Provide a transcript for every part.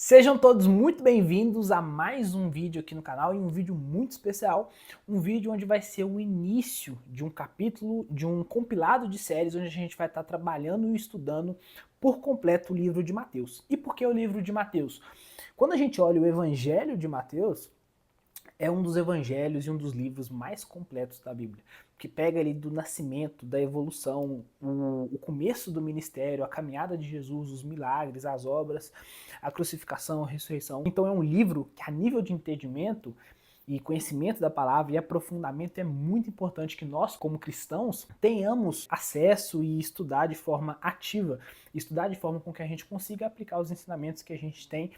Sejam todos muito bem-vindos a mais um vídeo aqui no canal e um vídeo muito especial, um vídeo onde vai ser o início de um capítulo, de um compilado de séries onde a gente vai estar trabalhando e estudando por completo o livro de Mateus. E por que o livro de Mateus? Quando a gente olha o Evangelho de Mateus, é um dos evangelhos e um dos livros mais completos da Bíblia, que pega ali do nascimento, da evolução, o começo do ministério, a caminhada de Jesus, os milagres, as obras, a crucificação, a ressurreição. Então é um livro que, a nível de entendimento e conhecimento da palavra e aprofundamento, é muito importante que nós, como cristãos, tenhamos acesso e estudar de forma ativa, estudar de forma com que a gente consiga aplicar os ensinamentos que a gente tem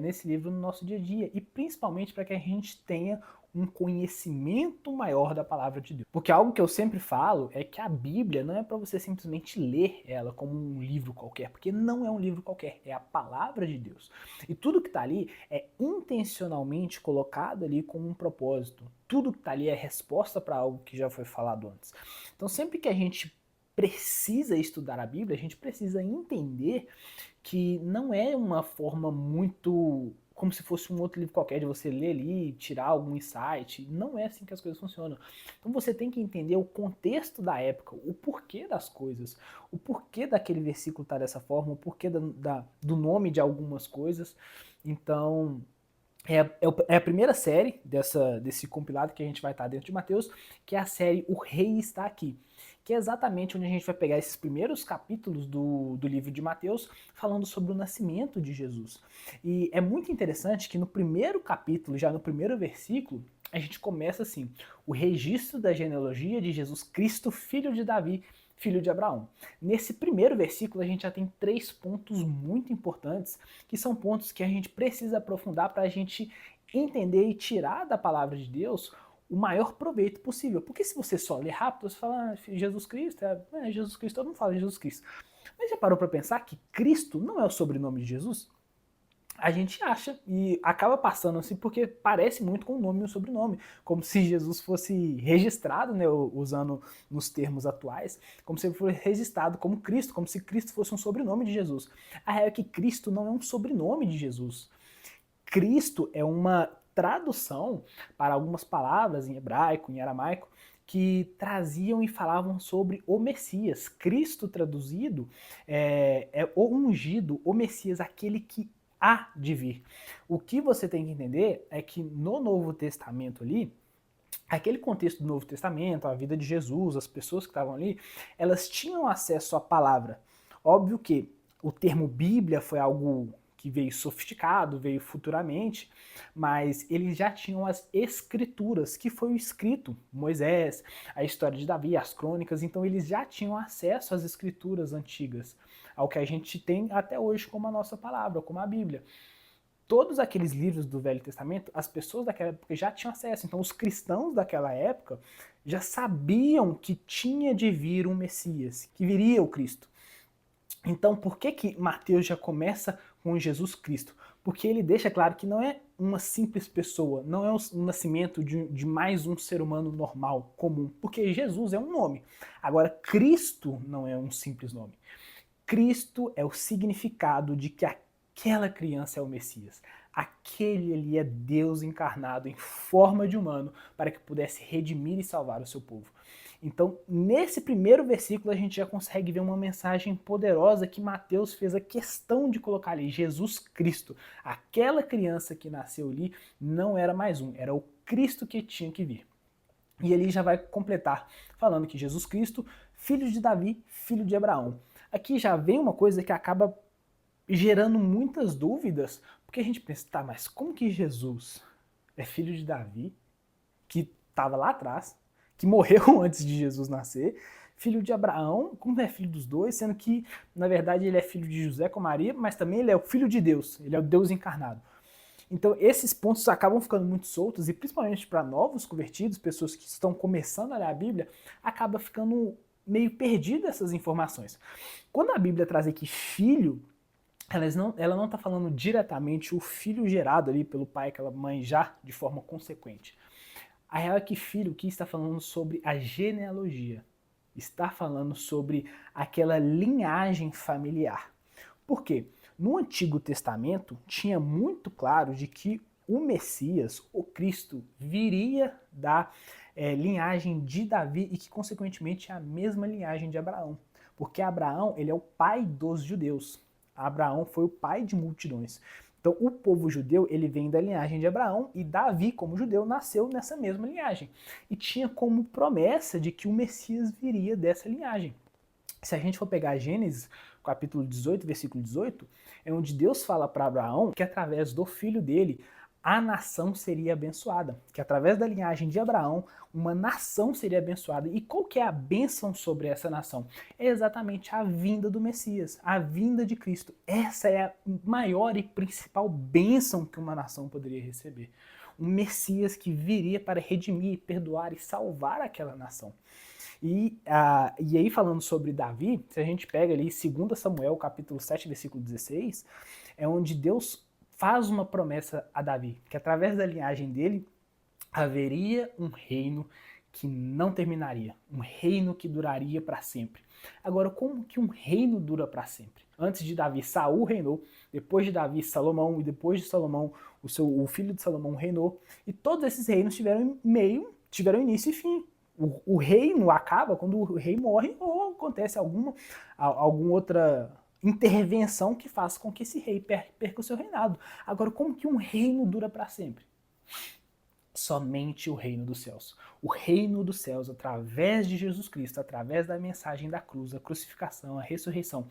nesse livro no nosso dia a dia, e principalmente para que a gente tenha um conhecimento maior da palavra de Deus. Porque algo que eu sempre falo é que a Bíblia não é para você simplesmente ler ela como um livro qualquer, porque não é um livro qualquer, é a palavra de Deus. E tudo que está ali é intencionalmente colocado ali com um propósito. Tudo que está ali é resposta para algo que já foi falado antes. Então sempre que a gente precisa estudar a Bíblia, a gente precisa entender que não é uma forma muito como se fosse um outro livro qualquer, de você ler ali e tirar algum insight. Não é assim que as coisas funcionam. Então você tem que entender o contexto da época, o porquê das coisas, o porquê daquele versículo estar dessa forma, o porquê do nome de algumas coisas. Então, é a primeira série desse compilado que a gente vai estar dentro de Mateus, que é a série O Rei Está Aqui, que é exatamente onde a gente vai pegar esses primeiros capítulos do livro de Mateus, falando sobre o nascimento de Jesus. E é muito interessante que no primeiro capítulo, já no primeiro versículo, a gente começa assim: o registro da genealogia de Jesus Cristo, filho de Davi, filho de Abraão. Nesse primeiro versículo a gente já tem 3 pontos muito importantes, que são pontos que a gente precisa aprofundar para a gente entender e tirar da palavra de Deus o maior proveito possível. Porque se você só ler rápido, você fala Jesus Cristo, Jesus Cristo, todo mundo fala Jesus Cristo. Mas já parou para pensar que Cristo não é o sobrenome de Jesus? A gente acha e acaba passando assim porque parece muito com o nome e o sobrenome, como se Jesus fosse registrado, né, usando nos termos atuais, como se ele fosse registrado como Cristo, como se Cristo fosse um sobrenome de Jesus. A real é que Cristo não é um sobrenome de Jesus. Cristo é uma tradução para algumas palavras em hebraico, em aramaico, que traziam e falavam sobre o Messias. Cristo traduzido é o ungido, o Messias, aquele que há de vir. O que você tem que entender é que no Novo Testamento ali, aquele contexto do Novo Testamento, a vida de Jesus, as pessoas que estavam ali, elas tinham acesso à palavra. Óbvio que o termo Bíblia foi algo que veio sofisticado, veio futuramente, mas eles já tinham as escrituras, que foi o escrito, Moisés, a história de Davi, as crônicas, então eles já tinham acesso às escrituras antigas, ao que a gente tem até hoje como a nossa palavra, como a Bíblia. Todos aqueles livros do Velho Testamento, as pessoas daquela época já tinham acesso. Então, os cristãos daquela época já sabiam que tinha de vir um Messias, que viria o Cristo. Então, por que Mateus já começa com Jesus Cristo? Porque ele deixa claro que não é uma simples pessoa, não é o nascimento de mais um ser humano normal, comum, porque Jesus é um nome. Agora, Cristo não é um simples nome. Cristo é o significado de que aquela criança é o Messias. Aquele ali é Deus encarnado em forma de humano para que pudesse redimir e salvar o seu povo. Então, nesse primeiro versículo, a gente já consegue ver uma mensagem poderosa que Mateus fez a questão de colocar ali: Jesus Cristo. Aquela criança que nasceu ali não era mais um, era o Cristo que tinha que vir. E ele já vai completar falando que Jesus Cristo, filho de Davi, filho de Abraão. Aqui já vem uma coisa que acaba gerando muitas dúvidas, porque a gente pensa, tá, mas como que Jesus é filho de Davi, que estava lá atrás, que morreu antes de Jesus nascer, filho de Abraão, como é filho dos dois, sendo que, na verdade, ele é filho de José com Maria, mas também ele é o filho de Deus, ele é o Deus encarnado. Então, esses pontos acabam ficando muito soltos, e principalmente para novos convertidos, pessoas que estão começando a ler a Bíblia, acaba ficando meio perdido essas informações. Quando a Bíblia traz aqui filho, ela não está falando diretamente o filho gerado ali pelo pai, aquela mãe já de forma consequente. A real é que filho aqui está falando sobre a genealogia, está falando sobre aquela linhagem familiar. Por quê? No Antigo Testamento, tinha muito claro de que o Messias, o Cristo, viria da linhagem de Davi e que, consequentemente, é a mesma linhagem de Abraão. Porque Abraão, ele é o pai dos judeus. Abraão foi o pai de multidões. Então, o povo judeu, ele vem da linhagem de Abraão e Davi, como judeu, nasceu nessa mesma linhagem. E tinha como promessa de que o Messias viria dessa linhagem. Se a gente for pegar Gênesis, capítulo 18, versículo 18, é onde Deus fala para Abraão que através do filho dele, a nação seria abençoada. Que através da linhagem de Abraão, uma nação seria abençoada. E qual que é a bênção sobre essa nação? É exatamente a vinda do Messias, a vinda de Cristo. Essa é a maior e principal bênção que uma nação poderia receber. Um Messias que viria para redimir, perdoar e salvar aquela nação. E aí, falando sobre Davi, se a gente pega ali 2 Samuel, capítulo 7, versículo 16, é onde Deus faz uma promessa a Davi, que através da linhagem dele haveria um reino que não terminaria, um reino que duraria para sempre. Agora, como que um reino dura para sempre? Antes de Davi, Saul reinou, depois de Davi, Salomão, e depois de Salomão, o filho de Salomão reinou, e todos esses reinos tiveram início e fim. O reino acaba quando o rei morre ou acontece alguma outra intervenção que faz com que esse rei perca o seu reinado. Agora, como que um reino dura para sempre? Somente o reino dos céus. O reino dos céus, através de Jesus Cristo, através da mensagem da cruz, a crucificação, a ressurreição.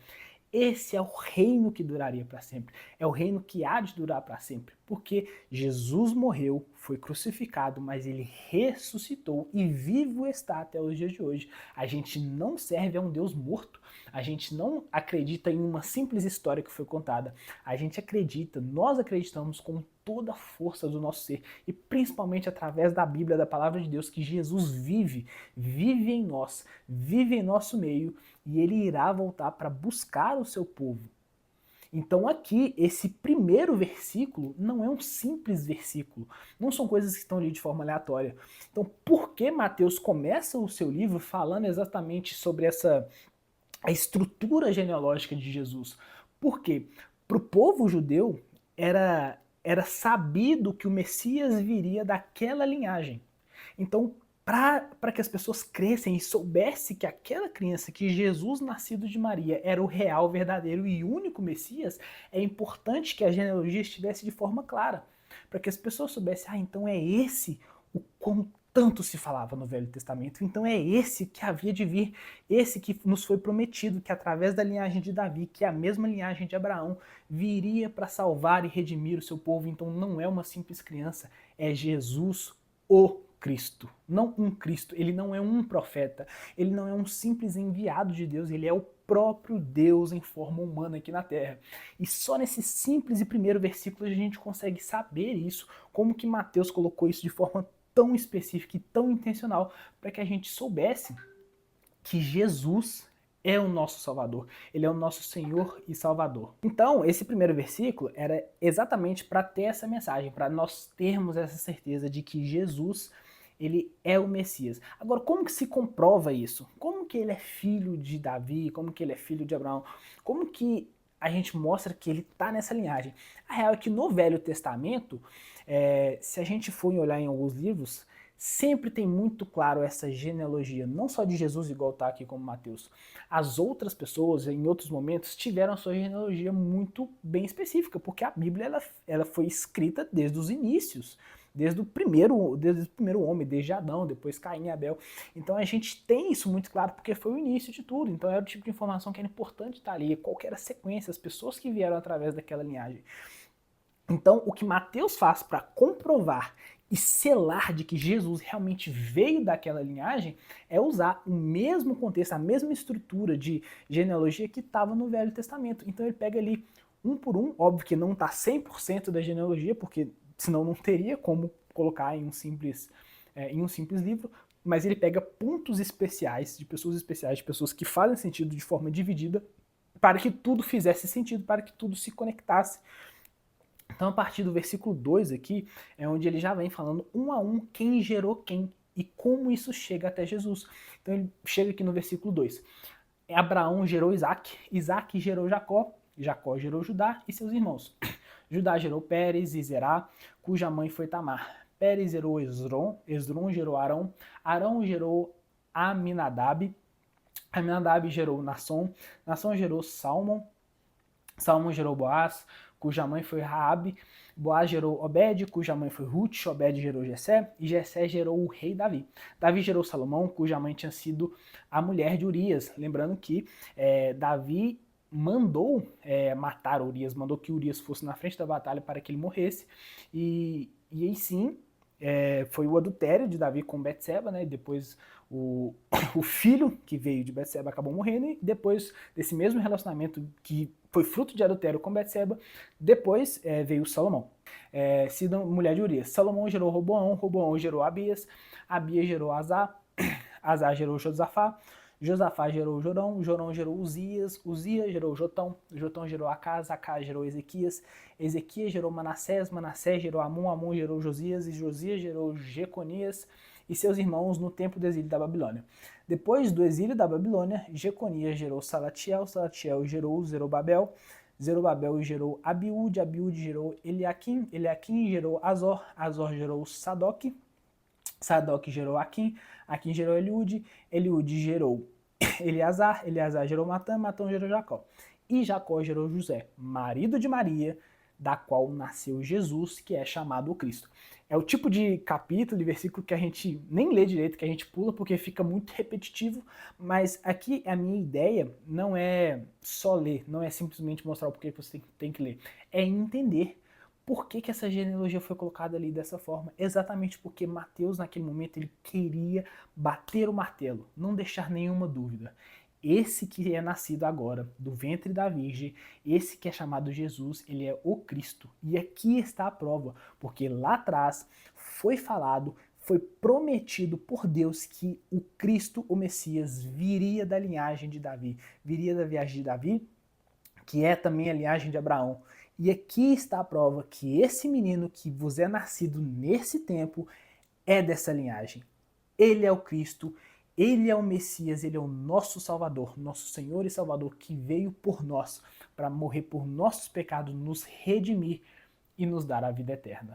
Esse é o reino que duraria para sempre. É o reino que há de durar para sempre. Porque Jesus morreu, foi crucificado, mas ele ressuscitou e vivo está até os dias de hoje. A gente não serve a um Deus morto. A gente não acredita em uma simples história que foi contada. A gente acredita, nós acreditamos com toda a força do nosso ser e principalmente através da Bíblia, da palavra de Deus, que Jesus vive em nós, vive em nosso meio e ele irá voltar para buscar o seu povo. Então aqui, esse primeiro versículo não é um simples versículo, não são coisas que estão ali de forma aleatória. Então por que Mateus começa o seu livro falando exatamente sobre a estrutura genealógica de Jesus? Porque para o povo judeu era sabido que o Messias viria daquela linhagem. Então, para que as pessoas crescem e soubessem que aquela criança, que Jesus nascido de Maria, era o real, verdadeiro e único Messias, é importante que a genealogia estivesse de forma clara. Para que as pessoas soubessem, então é esse o como tanto se falava no Velho Testamento, então é esse que havia de vir, esse que nos foi prometido, que através da linhagem de Davi, que é a mesma linhagem de Abraão, viria para salvar e redimir o seu povo. Então não é uma simples criança, é Jesus, o Cristo. Não um Cristo, ele não é um profeta, ele não é um simples enviado de Deus, ele é o próprio Deus em forma humana aqui na Terra. E só nesse simples e primeiro versículo a gente consegue saber isso, como que Mateus colocou isso de forma tão específica e tão intencional, para que a gente soubesse que Jesus é o nosso Salvador, ele é o nosso Senhor e Salvador. Então, esse primeiro versículo era exatamente para ter essa mensagem, para nós termos essa certeza de que Jesus, ele é o Messias. Agora, como que se comprova isso? Como que ele é filho de Davi? Como que ele é filho de Abraão? Como que a gente mostra que ele está nessa linhagem? A real é que no Velho Testamento, se a gente for olhar em alguns livros, sempre tem muito claro essa genealogia, não só de Jesus, igual está aqui como Mateus. As outras pessoas, em outros momentos, tiveram a sua genealogia muito bem específica, porque a Bíblia ela foi escrita desde os inícios, desde o primeiro homem, desde Adão, depois Caim e Abel. Então a gente tem isso muito claro, porque foi o início de tudo. Então era o tipo de informação que era importante estar ali, qual que era a sequência, as pessoas que vieram através daquela linhagem. Então, o que Mateus faz para comprovar e selar de que Jesus realmente veio daquela linhagem é usar o mesmo contexto, a mesma estrutura de genealogia que estava no Velho Testamento. Então ele pega ali um por um, óbvio que não está 100% da genealogia, porque senão não teria como colocar em um simples livro, mas ele pega pontos especiais, de pessoas que fazem sentido de forma dividida, para que tudo fizesse sentido, para que tudo se conectasse. Então, a partir do versículo 2 aqui, é onde ele já vem falando um a um quem gerou quem e como isso chega até Jesus. Então, ele chega aqui no versículo 2. Abraão gerou Isaac, Isaac gerou Jacó, Jacó gerou Judá e seus irmãos. Judá gerou Pérez e Zerá, cuja mãe foi Tamar. Pérez gerou Esdrom, Esdrom gerou Arão, Arão gerou Aminadab, Aminadab gerou Nasson, Nasson gerou Salmão, Salmão gerou Boaz, cuja mãe foi Raabe, Boaz gerou Obed, cuja mãe foi Ruth, Obed gerou Jessé, e Jessé gerou o rei Davi. Davi gerou Salomão, cuja mãe tinha sido a mulher de Urias. Lembrando que Davi mandou matar Urias, mandou que Urias fosse na frente da batalha para que ele morresse, e aí sim, foi o adultério de Davi com Betseba, né? Depois o filho que veio de Betseba acabou morrendo, e depois desse mesmo relacionamento que foi fruto de adultério com Betseba, depois veio Salomão, sido mulher de Urias. Salomão gerou Roboão, Roboão gerou Abias, Abias gerou Azá, Azá gerou Josafá, Josafá gerou Jorão, Jorão gerou Uzias, Uzias gerou Jotão, Jotão gerou Acás, Acás gerou Ezequias, Ezequias gerou Manassés, Manassés gerou Amon, Amon gerou Josias, e Josias gerou Jeconias e seus irmãos no tempo do exílio da Babilônia. Depois do exílio da Babilônia, Jeconias gerou Salatiel, Salatiel gerou Zerubabel, Zerubabel gerou Abiúde, Abiúde gerou Eliaquim, Eliaquim gerou Azor, Azor gerou Sadoc, Sadoc gerou Aquim, Aquim gerou Eliúde, Eliúde gerou Eleazar, Eleazar gerou Matã, Matã gerou Jacó. E Jacó gerou José, marido de Maria, da qual nasceu Jesus, que é chamado o Cristo. É o tipo de capítulo, de versículo que a gente nem lê direito, que a gente pula porque fica muito repetitivo, mas aqui a minha ideia não é só ler, não é simplesmente mostrar o porquê você tem que ler, é entender por que essa genealogia foi colocada ali dessa forma. Exatamente porque Mateus, naquele momento, ele queria bater o martelo, não deixar nenhuma dúvida. Esse que é nascido agora, do ventre da Virgem, esse que é chamado Jesus, ele é o Cristo. E aqui está a prova, porque lá atrás foi falado, foi prometido por Deus que o Cristo, o Messias, viria da linhagem de Davi, viria da viagem de Davi, que é também a linhagem de Abraão. E aqui está a prova que esse menino que vos é nascido nesse tempo é dessa linhagem. Ele é o Cristo, ele é o Messias, ele é o nosso Salvador, nosso Senhor e Salvador que veio por nós, para morrer por nossos pecados, nos redimir e nos dar a vida eterna.